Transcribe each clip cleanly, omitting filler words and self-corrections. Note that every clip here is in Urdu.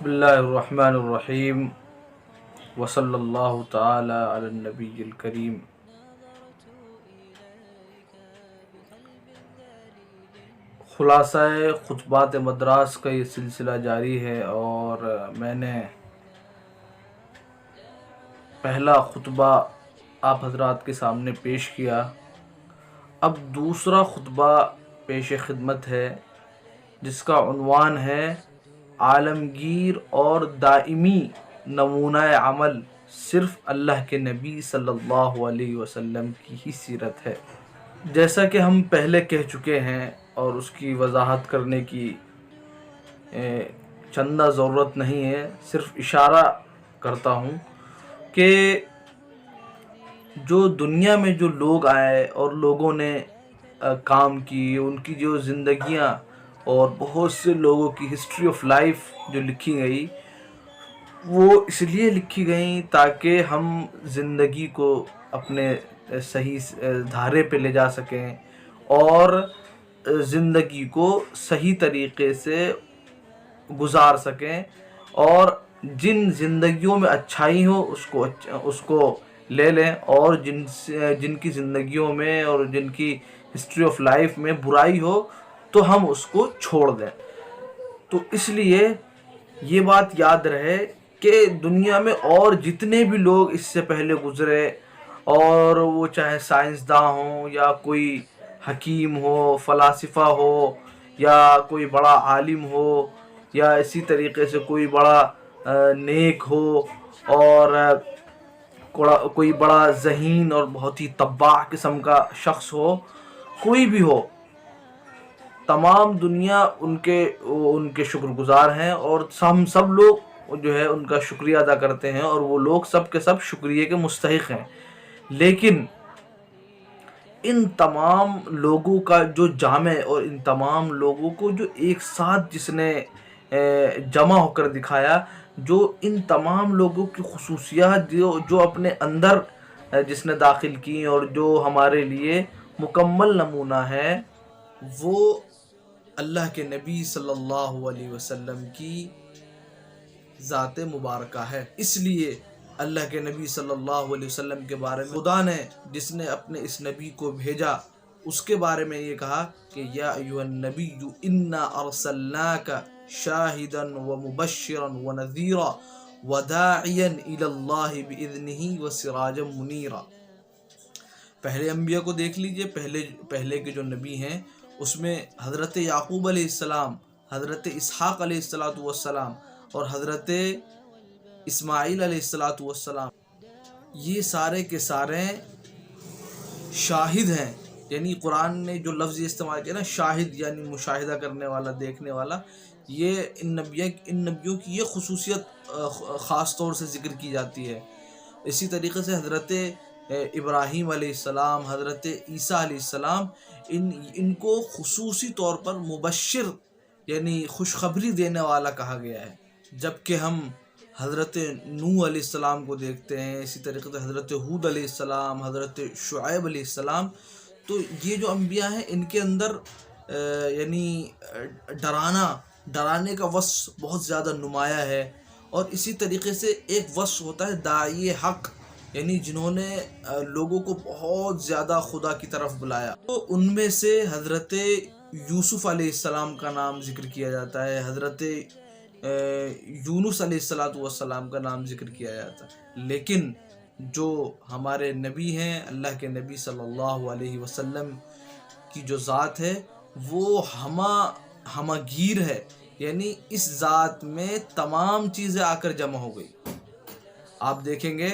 بسم اللہ الرحمن الرحیم وصلی اللہ تعالی علی النبی الکریم۔ خلاصہ خطبات مدراس کا یہ سلسلہ جاری ہے اور میں نے پہلا خطبہ آپ حضرات کے سامنے پیش کیا۔ اب دوسرا خطبہ پیش خدمت ہے جس کا عنوان ہے عالمگیر اور دائمی نمونہ عمل صرف اللہ کے نبی صلی اللہ علیہ وسلم کی ہی سیرت ہے۔ جیسا کہ ہم پہلے کہہ چکے ہیں اور اس کی وضاحت کرنے کی چندہ ضرورت نہیں ہے، صرف اشارہ کرتا ہوں کہ جو دنیا میں جو لوگ آئے اور لوگوں نے کام کی، ان کی جو زندگیاں اور بہت سے لوگوں کی ہسٹری آف لائف جو لکھی گئی، وہ اس لیے لکھی گئیں تاکہ ہم زندگی کو اپنے صحیح دھارے پہ لے جا سکیں اور زندگی کو صحیح طریقے سے گزار سکیں، اور جن زندگیوں میں اچھائی ہو اس کو لے لیں، اور جن کی زندگیوں میں اور جن کی ہسٹری آف لائف میں برائی ہو تو ہم اس کو چھوڑ دیں۔ تو اس لیے یہ بات یاد رہے کہ دنیا میں اور جتنے بھی لوگ اس سے پہلے گزرے، اور وہ چاہے سائنسداں ہوں یا کوئی حکیم ہو، فلاسفہ ہو، یا کوئی بڑا عالم ہو، یا اسی طریقے سے کوئی بڑا نیک ہو، اور کوئی بڑا ذہین اور بہت ہی طباع قسم کا شخص ہو، کوئی بھی ہو، تمام دنیا ان کے شکر گزار ہیں، اور ہم سب لوگ جو ہے ان کا شکریہ ادا کرتے ہیں، اور وہ لوگ سب کے سب شکریہ کے مستحق ہیں۔ لیکن ان تمام لوگوں کا جو جامع اور ان تمام لوگوں کو جو ایک ساتھ جس نے جمع ہو کر دکھایا، جو ان تمام لوگوں کی خصوصیات جو اپنے اندر جس نے داخل کی اور جو ہمارے لیے مکمل نمونہ ہے، وہ اللہ کے نبی صلی اللہ علیہ وسلم کی ذات مبارکہ ہے۔ اس لیے اللہ کے نبی صلی اللہ علیہ وسلم کے بارے میں خدا نے جس نے اپنے اس نبی کو بھیجا، اس کے بارے میں یہ کہا کہ یا ایھا النبی انا ارسلناک شاہدا ومبشرا ونذیرا وداعیا الی اللہ باذنہ وسراجا منیرا۔ پہلے انبیاء کو دیکھ لیجئے، پہلے کے جو نبی ہیں اس میں حضرت یعقوب علیہ السلام، حضرت اسحاق علیہ السلام اور حضرت اسماعیل علیہ السلام، یہ سارے کے سارے شاہد ہیں۔ یعنی قرآن نے جو لفظ استعمال کیا نا، شاہد، یعنی مشاہدہ کرنے والا، دیکھنے والا، یہ ان نبیوں کی یہ خصوصیت خاص طور سے ذکر کی جاتی ہے۔ اسی طریقے سے حضرت ابراہیم علیہ السلام، حضرت عیسیٰ علیہ السلام، ان کو خصوصی طور پر مبشر یعنی خوشخبری دینے والا کہا گیا ہے۔ جبکہ ہم حضرت نوح علیہ السلام کو دیکھتے ہیں، اسی طریقے سے حضرت ہود علیہ السلام، حضرت شعیب علیہ السلام، تو یہ جو انبیاء ہیں ان کے اندر یعنی ڈرانے کا وصف بہت زیادہ نمایاں ہے۔ اور اسی طریقے سے ایک وصف ہوتا ہے داعی حق، یعنی جنہوں نے لوگوں کو بہت زیادہ خدا کی طرف بلایا۔ تو ان میں سے حضرت یوسف علیہ السلام کا نام ذکر کیا جاتا ہے، حضرت یونس علیہ السلام کا نام ذکر کیا جاتا ہے۔ لیکن جو ہمارے نبی ہیں، اللہ کے نبی صلی اللہ علیہ وسلم کی جو ذات ہے وہ ہمہ گیر ہے، یعنی اس ذات میں تمام چیزیں آ کر جمع ہو گئی۔ آپ دیکھیں گے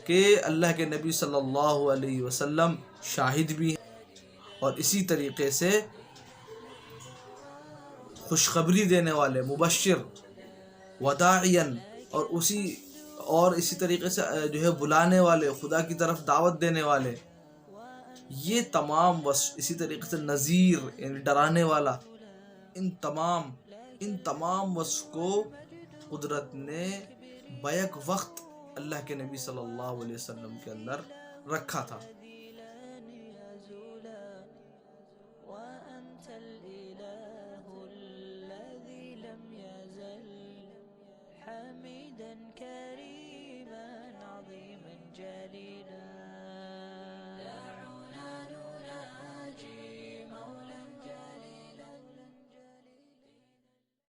کہ اللہ کے نبی صلی اللہ علیہ وسلم شاہد بھی ہیں، اور اسی طریقے سے خوشخبری دینے والے، مبشر، وداعین، اور اسی طریقے سے جو ہے بلانے والے، خدا کی طرف دعوت دینے والے، یہ تمام وصف، اسی طریقے سے نذیر یعنی ڈرانے والا، ان تمام وصف کو قدرت نے بیک وقت اللہ کے نبی صلی اللہ علیہ وسلم کے اندر رکھا تھا۔ حميدا